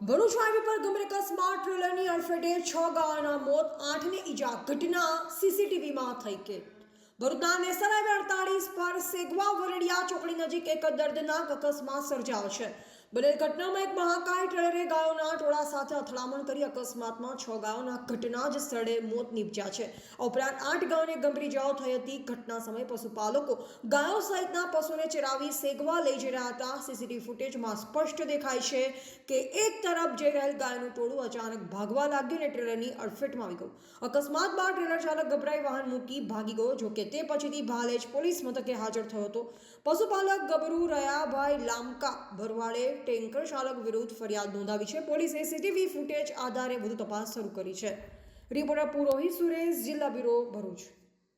Bharuch highway પર ગંભીર અકસ્માત ટ્રેલરની અડફેટે 6 ગાયોના મોત 8ને ઈજા ઘટના સીસીટીવીમાં થઈ કેદ ભરૂચના નેશનલ હાઈવે 48 પર સેગવા વરડિયા ચોકડી નજીક એક દર્દનાક અકસ્માત સર્જાયો છે. બનેલ ઘટનામાં એક મહાકાય ટ્રેલરે ગાયોના ટોળા સાથે અથડામણ કરી અકસ્માતમાં 6 ગાયોના ઘટના જ સ્થળે મોત નીપજ્યા છે. ઉપરાંત 8 ગાયોને ગંભીર ઇજાઓ થઈ હતી. ઘટના સમયે પશુપાલકો ગાયો સહિતના પશુને ચરાવી સેગવા લઈ જઈ રહ્યા હતા. સીસીટીવી ફૂટેજમાં સ્પષ્ટ દેખાય છે કે એક તરફ જઈ રહેલ ગાયનું ટોળું અચાનક ભાગવા લાગ્યું અને ટ્રેલરની અડફેટમાં આવી ગયું. અકસ્માત બાદ ટ્રેલર ચાલક ગભરાઈ વાહન મૂકી ભાગી ગયો. જોકે તે પછીથી ભાલેજ પોલીસ મથકે હાજર થયો હતો. પશુપાલક ગબરુ રયાભાઈ લામકા ભરવાડે ટેન્કર ચાલક વિરુદ્ધ ફરિયાદ નોંધાવી છે. પોલીસે સીસીટીવી ફૂટેજ આધારે વધુ તપાસ શરૂ કરી છે. રિપોર્ટર પુરોહિત સુરેશ, જિલ્લા બ્યુરો, ભરૂચ.